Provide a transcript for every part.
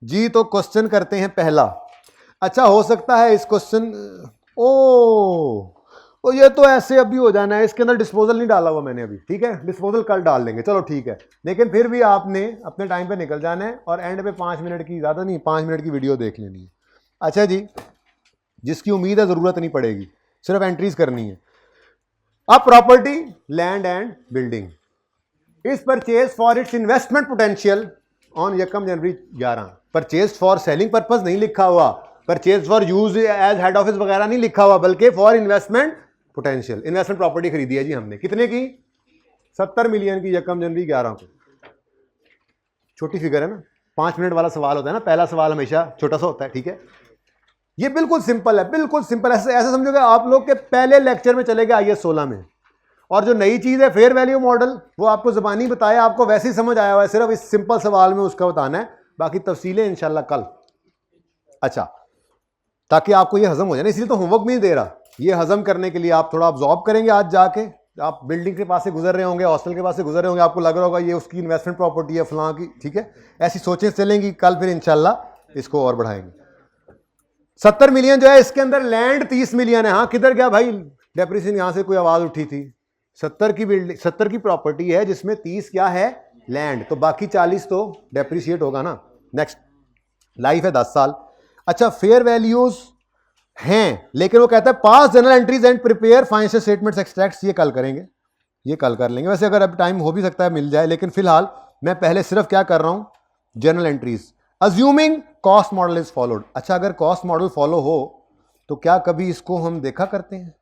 जी तो क्वेश्चन करते हैं पहला। अच्छा हो सकता है इस क्वेश्चन ओ ये तो ऐसे अभी हो जाना है, इसके अंदर डिस्पोजल नहीं डाला हुआ मैंने अभी, ठीक है, डिस्पोजल कल डाल लेंगे, चलो ठीक है। लेकिन फिर भी आपने अपने टाइम पे निकल जाना है और एंड पे 5 मिनट की, ज़्यादा नहीं 5 मिनट की वीडियो देख लेनी है। अच्छा जी, जिसकी उम्मीद है ज़रूरत नहीं पड़ेगी, सिर्फ एंट्रीज करनी है। अब property land and building is purchase for its investment potential on यकम जनवरी 11। परचेज फॉर सेलिंग पर्पज नहीं लिखा हुआ, purchase for use as head office वगैरह नहीं लिखा हुआ, बल्कि for investment potential. Investment property खरीदी है जी हमने, कितने की? 70 मिलियन की यकम जनवरी 11 को। छोटी फिगर है ना, 5 मिनट वाला सवाल होता है ना, पहला सवाल हमेशा छोटा सा होता है, ठीक है। ये बिल्कुल सिंपल है, बिल्कुल सिंपल। ऐसे समझोगे आप लोग के पहले लेक्चर में चले गए IAS 16 में। और जो नई चीज है फेयर वैल्यू मॉडल, वो आपको ज़बानी बताया, आपको वैसे ही समझ आया हुआ है, सिर्फ इस सिंपल सवाल में उसका बताना है, बाकी तफसीलें इंशाल्लाह कल। अच्छा, ताकि आपको ये हजम हो जाए, इसलिए तो होमवर्क भी नहीं दे रहा, ये हजम करने के लिए आप थोड़ा ऑब्जॉर्व करेंगे। आज जाके आप बिल्डिंग के पास से गुजर रहे होंगे, हॉस्टल के पास से गुजर रहे होंगे, आपको लग रहा होगा ये उसकी इन्वेस्टमेंट प्रॉपर्टी है फलां की, ठीक है। ऐसी सोचें चलेंगी, कल फिर इंशाल्लाह इसको और बढ़ाएंगे। 70 मिलियन जो है, इसके अंदर लैंड 30 मिलियन है। हाँ, किधर गया भाई डेप्रिसिएशन? यहां से कोई आवाज उठी थी। 70 की बिल्डिंग, 70 की प्रॉपर्टी है जिसमें 30 क्या है? लैंड। तो बाकी 40 तो डेप्रिशिएट होगा ना। नेक्स्ट, लाइफ है 10 साल। अच्छा, फेयर वैल्यूज हैं, लेकिन वो कहता है pass general entries and prepare financial statements extracts. ये कल करेंगे, ये कल कर लेंगे। वैसे अगर अब टाइम हो भी सकता है मिल जाए, लेकिन फिलहाल मैं पहले सिर्फ क्या कर रहा हूं, general entries. Assuming cost model is followed. अच्छा, अगर कॉस्ट मॉडल फॉलो हो तो क्या कभी इसको हम देखा करते हैं?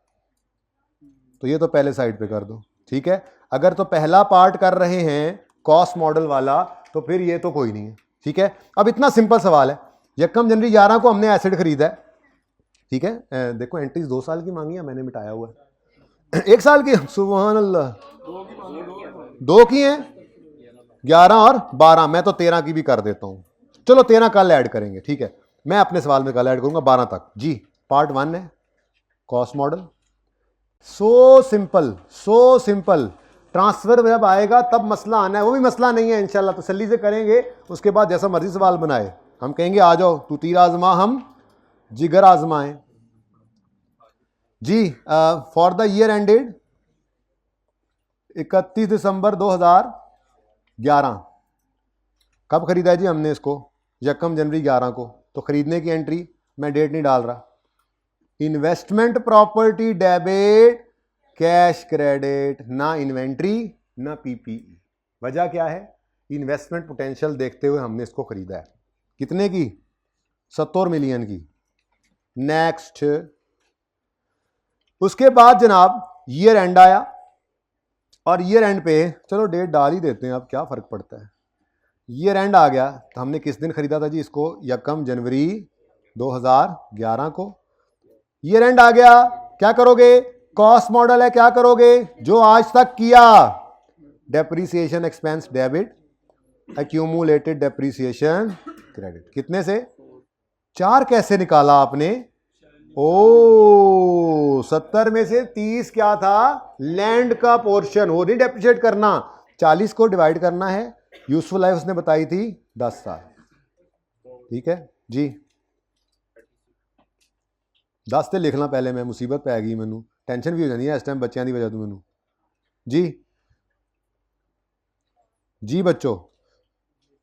तो ये तो पहले साइड पे कर दो, ठीक है। अगर तो पहला पार्ट कर रहे हैं कॉस्ट मॉडल वाला, तो फिर ये तो कोई नहीं है, ठीक है। अब इतना सिंपल सवाल है, यकम जनवरी 11 को हमने एसेट खरीदा है, ठीक है। देखो एंट्रीज 2 साल की मांगी है, मैंने मिटाया हुआ है 1 साल की। सुभान अल्लाह, 2 की हैं, 11 और 12। मैं तो 13 की भी कर देता हूं, चलो 13 कल ऐड करेंगे, ठीक है। मैं अपने सवाल में कल ऐड करूंगा 12 तक जी। पार्ट 1 है cost model, so simple, so simple. Transfer जब आएगा तब मसला आना है, वो भी मसला नहीं है, इंशाल्लाह तसल्ली से करेंगे। उसके बाद जैसा मर्जी सवाल बनाए, हम कहेंगे आ जाओ तू तीर आजमा, हम जिगर आजमाएं जी। फॉर द ईयर एंडेड 31 दिसंबर 2011। कब खरीदा है जी हमने इसको? यकम जनवरी 11 को। तो खरीदने की एंट्री मैं डेट नहीं डाल रहा। Investment property debit, cash credit, ना इन्वेंट्री ना PPE। वजह क्या है? इन्वेस्टमेंट पोटेंशियल देखते हुए हमने इसको खरीदा है। कितने की? 70 मिलियन की। नेक्स्ट, उसके बाद जनाब ईयर एंड आया, और ईयर एंड पे चलो डेट डाल ही देते हैं, अब क्या फर्क पड़ता है। ईयर एंड आ गया, तो हमने किस दिन खरीदा था जी इसको? यकम जनवरी 2011 को। ईयर एंड आ गया, क्या करोगे? कॉस्ट मॉडल है, क्या करोगे? जो आज तक किया, depreciation expense debit, accumulated depreciation credit. कितने से? 4 कैसे निकाला आपने? ओ 70 में से 30 क्या था? लैंड का पोर्शन, वो नहीं डेप्रिशिएट करना, 40 को डिवाइड करना है। यूजफुल लाइफ उसने बताई थी 10 साल, ठीक है जी। 10 ਤੇ लिखना पहले, मैं मुसीबत पै गई, मैनू टेंशन भी हो जाती है इस टाइम बच्चों की वजह तो मैनू जी। जी बच्चों,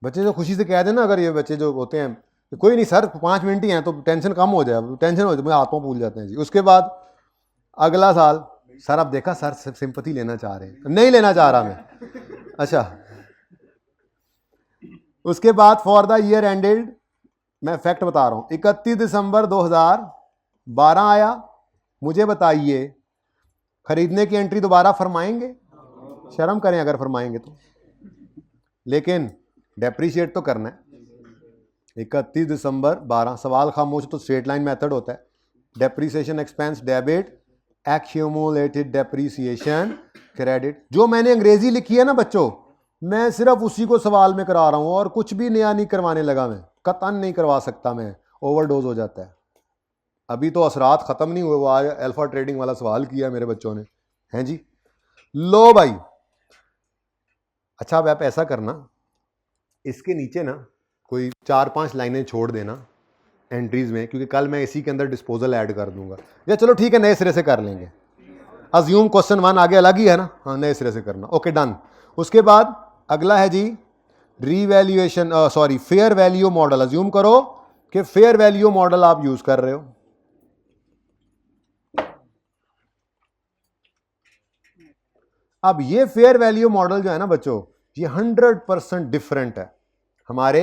बच्चे जो खुशी से कह देना, अगर ये बच्चे जो होते हैं तो कोई नहीं सर 5 मिनट ही हैं तो टेंशन कम हो जाए, टेंशन हो जाए, मैं हाथों भूल जाते हैं जी। उसके बाद अगला साल, सर अब देखा सर सिंपैथी लेना चाह रहे हैं, नहीं लेना चाह रहा मैं। अच्छा, उसके बाद फॉर द ईयर एंडेड, मैं फैक्ट बता रहा हूं, 31 दिसंबर 2012 आया। मुझे बताइए खरीदने की एंट्री दोबारा फरमाएंगे? शर्म करें अगर फरमाएंगे तो, लेकिन डेप्रीशिएट तो करना है। 31 दिसंबर 12, सवाल खामोश तो स्ट्रेट लाइन मेथड होता है। Depreciation expense debit, accumulated depreciation credit. जो मैंने अंग्रेजी लिखी है ना बच्चों, मैं सिर्फ उसी को सवाल में करा रहा हूं, और कुछ भी नया नहीं करवाने लगा मैं, कतन नहीं करवा सकता मैं, ओवरडोज हो जाता है। अभी तो असरात खत्म नहीं हुए, वो आज अल्फा ट्रेडिंग वाला सवाल किया मेरे बच्चों ने, हैं जी। लो भाई, अच्छा अब आप ऐसा करना, इसके नीचे ना कोई 4-5 लाइनें छोड़ देना एंट्रीज में, क्योंकि कल मैं इसी के अंदर डिस्पोजल ऐड कर दूंगा। या चलो ठीक है, नए सिरे से कर लेंगे। अज्यूम क्वेश्चन 1 आगे अलग ही है ना, हाँ नए सिरे से करना। Okay done. उसके बाद अगला है G revaluation, sorry fair value model. Assume करो कि फेयर वैल्यू मॉडल आप यूज कर रहे हो। अब ये फेयर वैल्यू मॉडल जो है ना बच्चों, ये 100% डिफरेंट है हमारे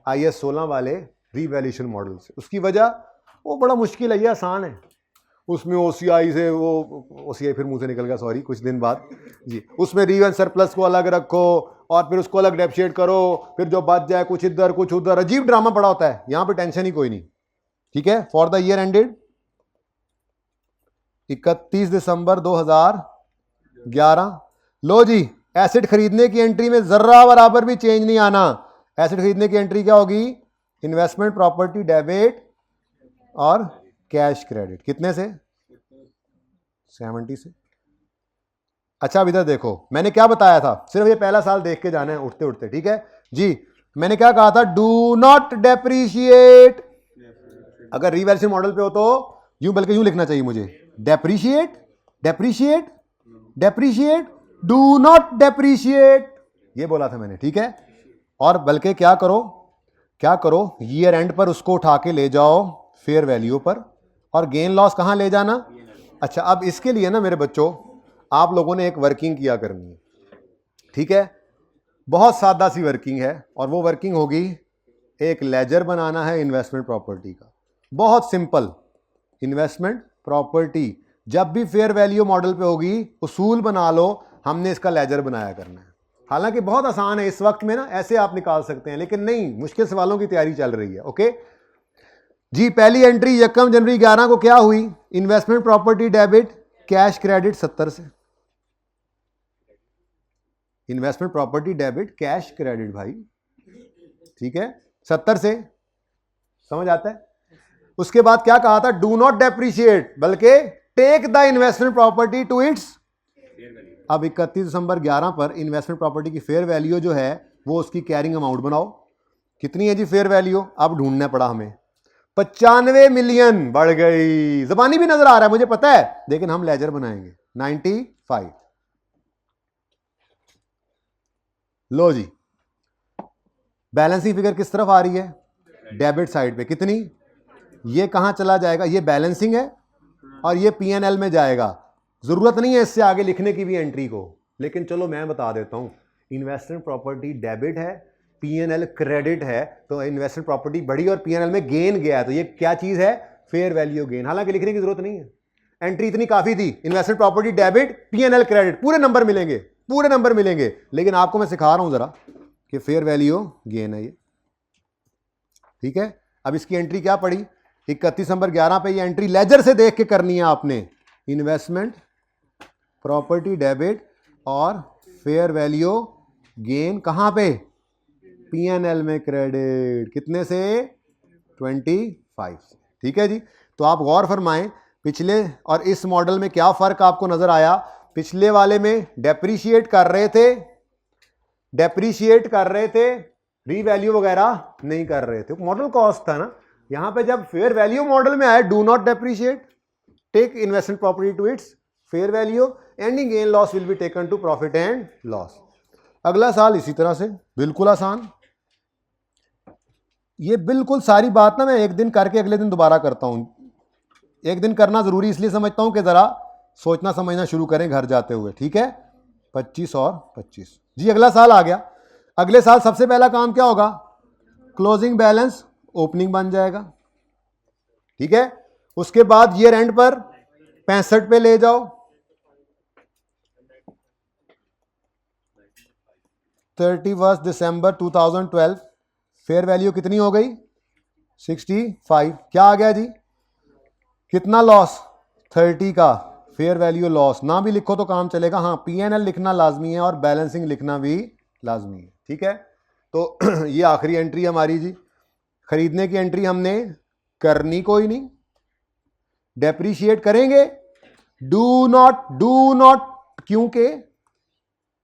IS 16 वाले रीवैल्यूएशन मॉडल से। उसकी वजह वो बड़ा मुश्किल है, ये आसान है। उसमें OCI से वो OCI फिर मुंह से निकल गया, सॉरी, कुछ दिन बाद जी। उसमें रीव सरप्लस को अलग रखो और फिर उसको अलग डेप्रिशिएट करो, फिर जो बच जाए कुछ इधर कुछ उधर, अजीब ड्रामा पड़ा होता है। यहां पे टेंशन ही कोई नहीं, ठीक है। फॉर द ईयर एंडेड 31 दिसंबर 2011। लो जी, एसेट खरीदने की एंट्री में जर्रा बराबर भी चेंज नहीं आना। एसेट खरीदने की एंट्री क्या होगी? इन्वेस्टमेंट प्रॉपर्टी डेबिट और कैश क्रेडिट। कितने से? 70 से। अच्छा अब इधर देखो, मैंने क्या बताया था, सिर्फ ये पहला साल देख के जाना है उठते उठते, ठीक है जी। मैंने क्या कहा था? Do not depreciate. अगर रीवैल्यूएशन मॉडल पे हो तो यूं, बल्कि यूं लिखना चाहिए मुझे, depreciate depreciate depreciate, do not depreciate, ये बोला था मैंने, ठीक है। और बल्कि क्या करो, क्या करो, ईयर एंड पर उसको उठा के ले जाओ फेयर वैल्यू पर, और गेन लॉस कहां ले जाना? अच्छा अब इसके लिए ना मेरे बच्चों, आप लोगों ने एक वर्किंग किया करनी है, ठीक है। बहुत सादा सी वर्किंग है, और वो वर्किंग होगी, एक लेजर बनाना है इन्वेस्टमेंट प्रॉपर्टी का। बहुत सिंपल, इन्वेस्टमेंट प्रॉपर्टी जब भी फेयर वैल्यू मॉडल पे होगी, उसूल बना लो, हमने इसका लेजर बनाया करना है। हालांकि बहुत आसान है इस वक्त में ना, ऐसे आप निकाल सकते हैं, लेकिन नहीं, मुश्किल सवालों की तैयारी चल रही है। ओके जी, पहली एंट्री 1 जनवरी 11 को क्या हुई? Investment property debit cash credit 70 से। Investment property debit cash credit भाई, ठीक है, 70 से। समझ आता है? उसके बाद क्या कहा था? डू नॉट डेप्रीशिएट, बल्कि take the investment property to its. अब 31 दिसंबर 11 पर इन्वेस्टमेंट प्रॉपर्टी की फेयर वैल्यू जो है वो उसकी कैरिंग अमाउंट बनाओ। कितनी है जी फेयर वैल्यू? अब ढूंढना पड़ा हमें, 95 मिलियन। बढ़ गई, जबानी भी नजर आ रहा है मुझे पता है, लेकिन हम लेजर बनाएंगे 95। लो जी, बैलेंसिंग फिगर किस तरफ आ रही है? डेबिट साइड पे। कितनी? ये कहां चला जाएगा? ये बैलेंसिंग है और ये P&L में जाएगा। जरूरत नहीं है इससे आगे लिखने की भी एंट्री को, लेकिन चलो मैं बता देता हूं। इन्वेस्टमेंट प्रॉपर्टी डेबिट है, P&L क्रेडिट है, तो इन्वेस्टमेंट प्रॉपर्टी बढ़ी और P&L में गेन गया, तो ये क्या चीज है? Fair value gain. हालांकि लिखने की जरूरत नहीं है, एंट्री इतनी काफी थी। Investment property debit, P&L credit, पूरे नंबर मिलेंगे, पूरे नंबर मिलेंगे। लेकिन आपको मैं सिखा रहा हूं जरा कि फेयर वैल्यू गेन है ये, ठीक है। अब इसकी एंट्री क्या पड़ी? 31 दिसंबर 11 पे ये एंट्री लेजर से देख के करनी है आपने। इन्वेस्टमेंट प्रॉपर्टी डेबिट और फेयर वैल्यू गेन कहां पे? P&L में क्रेडिट। कितने से? 25 से, ठीक है जी। तो आप गौर फरमाएं, पिछले और इस मॉडल में क्या फर्क आपको नजर आया? पिछले वाले में डेप्रीशिएट कर रहे थे, रीवैल्यू वगैरह नहीं कर रहे थे, मॉडल कॉस्ट था ना। यहां पे जब फेयर वैल्यू मॉडल में आए, do not depreciate, take investment property to its fair value, ending gain loss will be taken to profit and loss. अगला साल इसी तरह से, बिल्कुल आसान। ये बिल्कुल सारी बात ना मैं एक दिन करके अगले दिन दोबारा करता हूं। एक दिन करना जरूरी इसलिए समझता हूं कि जरा सोचना समझना शुरू करें घर जाते हुए, ठीक है। 25 और 25 जी, अगला साल आ गया। अगले साल सबसे पहला काम क्या होगा? क्लोजिंग बैलेंस ओपनिंग बन जाएगा, ठीक है। उसके बाद ईयर एंड पर 65 पे ले जाओ, 31 दिसंबर 2012 फेयर वैल्यू कितनी हो गई? 65। क्या आ गया जी? कितना लॉस? 30 का फेयर वैल्यू लॉस। ना भी लिखो तो काम चलेगा, हाँ P&L लिखना लाजमी है और बैलेंसिंग लिखना भी लाजमी है, ठीक है। तो ये आखिरी एंट्री हमारी जी। खरीदने की एंट्री हमने करनी कोई नहीं, डेप्रीशिएट करेंगे, डू नॉट, क्योंकि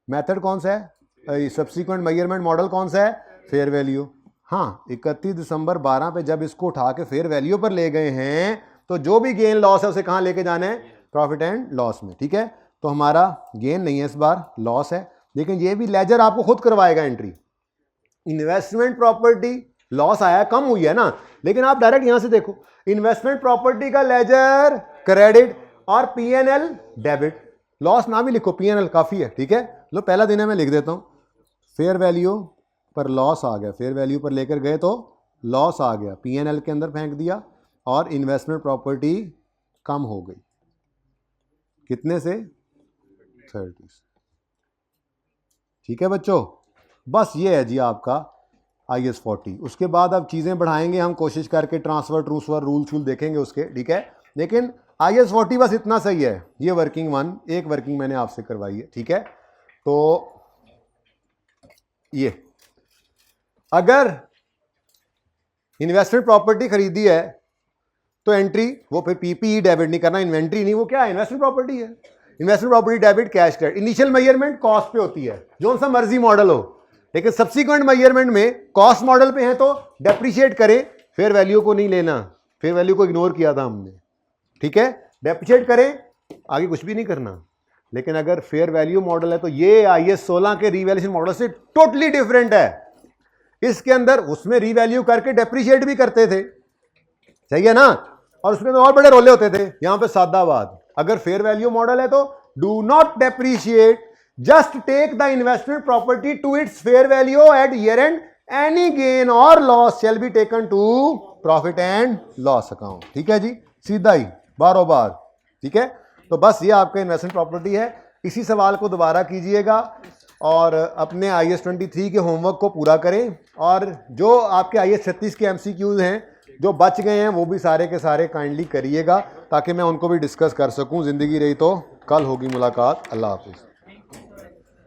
मेथड कौन सा है? सब्सिक्वेंट मेजरमेंट मॉडल कौन सा है? Fair value. हाँ 31 दिसंबर 12 पे जब इसको उठा के फेयर वैल्यू पर ले गए हैं तो जो भी गेन लॉस है उसे कहाँ लेके जाना है, प्रॉफिट एंड लॉस में। ठीक है, तो हमारा गेन नहीं है इस बार, लॉस है, लेकिन ये भी लेजर आपको खुद करवाएगा एंट्री। इन्वेस्टमेंट प्रॉपर्टी लॉस आया, कम हुई है ना, लेकिन आप डायरेक्ट यहां से देखो, इन्वेस्टमेंट प्रॉपर्टी का लेजर क्रेडिट और पीएनएल डेबिट। लॉस ना भी लिखो, पीएनएल काफी है। ठीक है, लो पहला दिन है, मैं लिख देता हूं, फेयर वैल्यू पर लॉस आ गया, फेयर वैल्यू पर लेकर गए तो लॉस आ गया, पीएनएल के अंदर फेंक दिया और इन्वेस्टमेंट प्रॉपर्टी कम हो गई, कितने से 30। ठीक है बच्चों, बस ये है जी आपका IS 40। उसके बाद अब चीज़ें बढ़ाएंगे हम, कोशिश करके ट्रांसफर रूल शूल देखेंगे उसके। ठीक है, लेकिन IS 40 बस इतना सही है। ये वर्किंग 1, एक वर्किंग मैंने आपसे करवाई है। ठीक है, तो ये अगर इन्वेस्टमेंट प्रॉपर्टी खरीदी है तो एंट्री, वो फिर पीपीई डेबिट नहीं करना, इन्वेंट्री नहीं, वो क्या है, इन्वेस्टमेंट प्रॉपर्टी है। Investment property debit cash credit. Initial measurement cost पे होती है, जो सा मर्जी मॉडल हो, लेकिन सब्सिक्वेंट मेजरमेंट में कॉस्ट मॉडल पे है तो डेप्रिशिएट करें, फेयर वैल्यू को नहीं लेना, फेयर वैल्यू को इग्नोर किया था हमने। ठीक है, डेप्रिशिएट करें, आगे कुछ भी नहीं करना। लेकिन अगर फेयर वैल्यू मॉडल है तो ये IS 16 के रीवैल्यूएशन मॉडल से टोटली डिफरेंट है। इसके अंदर उसमें रीवैल्यू करके डेप्रिशिएट भी करते थे, सही है ना, और उसमें तो और बड़े रोले होते थे। यहां पे सादा बात, अगर फेयर वैल्यू मॉडल है तो do not depreciate, just take the investment property to its fair value at year end, any gain और loss shall be taken to profit and loss account. ठीक है जी, सीधा ही बारों बार। ठीक है, तो बस ये आपका इन्वेस्टमेंट प्रॉपर्टी है। इसी सवाल को दोबारा कीजिएगा और अपने IS 23 के होमवर्क को पूरा करें, और जो आपके IS 36 के MCQs हैं जो बच गए हैं वो भी सारे के सारे काइंडली करिएगा, ताकि मैं उनको भी डिस्कस कर सकूं। ज़िंदगी रही तो कल होगी मुलाकात। अल्लाह हाफिज़।